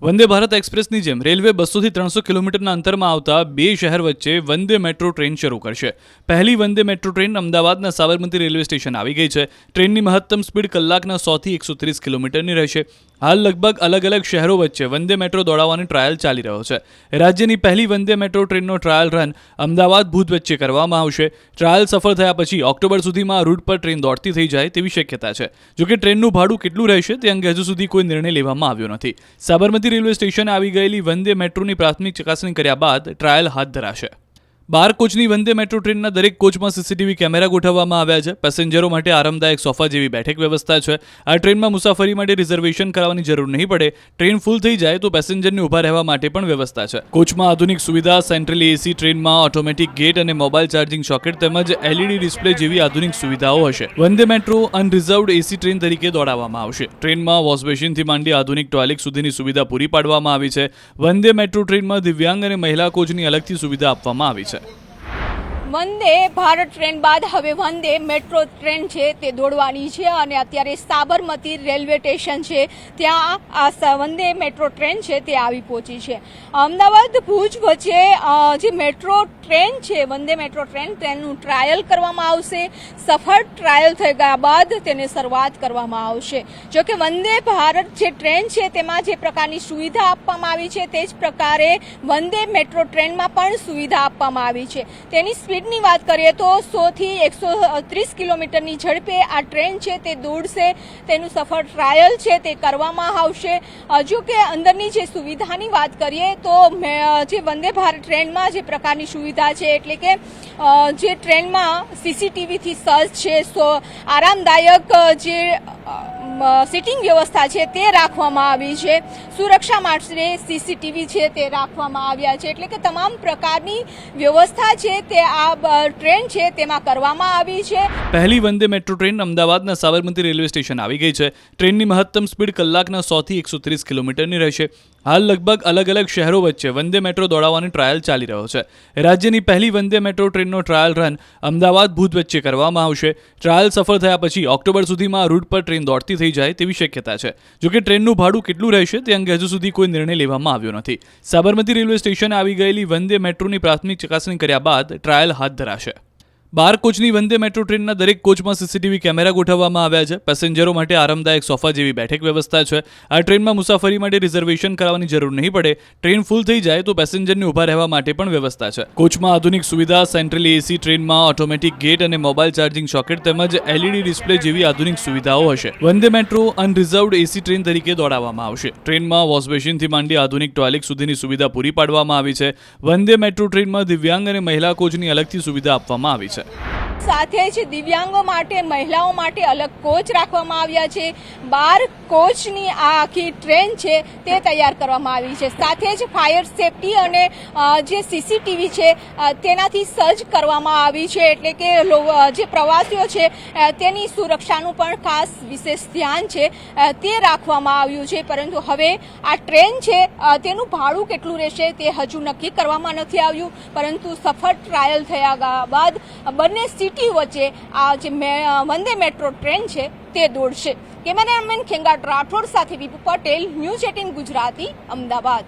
વંદે ભારત એક્સપ્રેસની જેમ રેલવે 200 થી 300 કિલોમીટરના અંતરમાં આવતા બે શહેર વચ્ચે વંદે મેટ્રો ટ્રેન શરૂ કરશે। પહેલી વંદે મેટ્રો ટ્રેન અમદાવાદના સાબરમતી રેલવે સ્ટેશન આવી ગઈ છે। ટ્રેનની મહત્તમ સ્પીડ કલાકના 100 થી 130 કિલોમીટરની રહેશે। હાલ લગભગ અલગ અલગ શહેરો વચ્ચે વંદે મેટ્રો દોડાવવાનો ટ્રાયલ ચાલી રહ્યો છે। રાજ્યની પહેલી વંદે મેટ્રો ટ્રેનનો ટ્રાયલ રન અમદાવાદ ભુજ વચ્ચે કરવામાં આવશે। ટ્રાયલ સફળ થયા પછી ઓક્ટોબર સુધીમાં આ રૂટ પર ટ્રેન દોડતી થઈ જાય તેવી શક્યતા છે। જોકે ટ્રેનનું ભાડું કેટલું રહેશે તે અંગે હજુ સુધી કોઈ નિર્ણય લેવામાં આવ્યો નથી। સાબરમતી રેલવે સ્ટેશને આવી ગયેલી વંદે મેટ્રોની પ્રાથમિક ચકાસણી કર્યા બાદ ટ્રાયલ હાથ ધરાશે। 12 કોચની વંદે મેટ્રો ટ્રેનના દરેક કોચમાં સીસીટીવી કેમેરા ગોઠવવામાં આવ્યા છે। પેસેન્જરો માટે આરામદાયક સોફા જેવી બેઠક વ્યવસ્થા છે। આ ટ્રેનમાં મુસાફરી માટે રિઝર્વેશન કરાવવાની જરૂર નહીં પડે। ટ્રેન ફૂલ થઈ જાય તો પેસેન્જરને ઊભા રહેવા માટે પણ વ્યવસ્થા છે। કોચમાં આધુનિક સુવિધા, સેન્ટ્રલી એસી, ટ્રેનમાં ઓટોમેટિક ગેટ અને મોબાઈલ ચાર્જિંગ સોકેટ તેમજ એલઈડી ડિસ્પ્લે જેવી આધુનિક સુવિધાઓ હશે। વંદે મેટ્રો અનરિઝર્વ્ડ એસી ટ્રેન તરીકે દોડાવવામાં આવશે। ટ્રેનમાં વોશ બેસિનથી માંડી આધુનિક ટોયલેટ સુધીની સુવિધા પૂરી પાડવામાં આવી છે। વંદે મેટ્રો ટ્રેનમાં દિવ્યાંગ અને મહિલા કોચની અલગથી સુવિધા આપવામાં આવી છે। વંદે ભારત ટ્રેન બાદ હવે વંદે મેટ્રો ટ્રેન છે તે દોડવાની છે અને અત્યારે સાબરમતી રેલવે સ્ટેશન છે ત્યાં આ વંદે મેટ્રો ટ્રેન છે તે આવી પહોંચી છે। અમદાવાદ ભુજ વચ્ચે જે મેટ્રો ટ્રેન છે વંદે મેટ્રો ટ્રેન તેનું ટ્રાયલ કરવામાં આવશે। સફળ ટ્રાયલ થઈ ગયા બાદ તેને શરૂઆત કરવામાં આવશે। જોકે વંદે ભારત જે ટ્રેન છે તેમાં જે પ્રકારની સુવિધા આપવામાં આવી છે તે જ પ્રકારે વંદે મેટ્રો ટ્રેનમાં પણ સુવિધા આપવામાં આવી છે। તેની સ્પીડની વાત કરીએ તો 100 થી 130 કિલોમીટરની ઝડપે આ ટ્રેન છે તે દોડશે। તેનું સફળ ટ્રાયલ છે તે કરવામાં આવશે। જો કે અંદરની જે સુવિધાની વાત કરીએ તો જે વંદે ભારત ટ્રેનમાં જે પ્રકારની સુવિધા છે એટલે કે જે ટ્રેનમાં સીસીટીવીથી સજ્જ છે, આરામદાયક જે સિટિંગ વ્યવસ્થા છે તે રાખવામાં આવી છે। સુરક્ષા માટે સીસીટીવી છે તે રાખવામાં આવ્યા છે એટલે કે તમામ પ્રકારની વ્યવસ્થા છે તે આ ટ્રેન છે તેમાં કરવામાં આવી છે। પહેલી વંદે મેટ્રો ટ્રેન અમદાવાદના સાબરમતી રેલવે સ્ટેશન આવી ગઈ છે। ટ્રેનની મહત્તમ સ્પીડ કલાકના 100 થી 130 કિલોમીટરની રહેશે। હાલ લગભગ અલગ અલગ શહેરો વચ્ચે વંદે મેટ્રો દોડાવવાનો ટ્રાયલ ચાલી રહ્યો છે। રાજ્યની પહેલી વંદે મેટ્રો ટ્રેનનો ટ્રાયલ રન અમદાવાદ ભુજ વચ્ચે કરવામાં આવશે। ટ્રાયલ સફળ થયા પછી ઓક્ટોબર સુધીમાં આ રૂટ પર ટ્રેન દોડતી થઈ જાય તેવી શક્યતા છે। જોકે ટ્રેનનું ભાડું કેટલું રહેશે તે અંગે હજુ સુધી કોઈ નિર્ણય લેવામાં આવ્યો નથી। સાબરમતી રેલવે સ્ટેશને આવી ગયેલી વંદે મેટ્રોની પ્રાથમિક ચકાસણી કર્યા બાદ ટ્રાયલ હાથ ધરાશે। 12 કોચની વંદે મેટ્રો ટ્રેનના દરેક કોચમાં સીસીટીવી કેમેરા ગોઠવવામાં આવ્યા છે। પેસેન્જરો માટે આરામદાયક સોફા જેવી બેઠક વ્યવસ્થા છે। આ ટ્રેનમાં મુસાફરી માટે રિઝર્વેશન કરાવવાની જરૂર નહીં પડે। ટ્રેન ફૂલ થઈ જાય તો પેસેન્જરને ઊભા રહેવા માટે પણ વ્યવસ્થા છે। કોચમાં આધુનિક સુવિધા, સેન્ટ્રલી એસી, ટ્રેનમાં ઓટોમેટિક ગેટ અને મોબાઈલ ચાર્જિંગ સોકેટ તેમજ એલઈડી ડિસ્પ્લે જેવી આધુનિક સુવિધાઓ હશે। વંદે મેટ્રો અનરિઝર્વ્ડ એસી ટ્રેન તરીકે દોડાવવામાં આવશે। ટ્રેનમાં વોશ બેસિનથી માંડી આધુનિક ટોયલેટ સુધીની સુવિધા પૂરી પાડવામાં આવી છે। વંદે મેટ્રો ટ્રેનમાં દિવ્યાંગ અને મહિલા કોચની અલગથી સુવિધા આપવામાં આવી છે। સાથે જ દિવ્યાંગો માટે, મહિલાઓ માટે અલગ કોચ રાખવામાં આવ્યા છે। 12 કોચની આ આખી ટ્રેન છે તે તૈયાર કરવામાં આવી છે। સાથે જ ફાયર સેફટી અને જે સીસીટીવી છે તેનાથી સજ્જ કરવામાં આવી છે એટલે કે જે પ્રવાસીઓ છે તેની સુરક્ષાનું પણ ખાસ વિશેષ ધ્યાન છે તે રાખવામાં આવ્યું છે। પરંતુ હવે આ ટ્રેન છે તેનું ભાડું કેટલું રહેશે તે હજુ નક્કી કરવામાં નથી આવ્યું। પરંતુ સફળ ટ્રાયલ થયા બાદ બંને સિટી વચ્ચે આ જે વંદે મેટ્રો ટ્રેન છે તે દોડશે। કેમેરામેન ખેંગાટ રાઠોડ સાથે વિપુ પટેલ, ન્યૂઝ 18 ગુજરાતી, અમદાવાદ।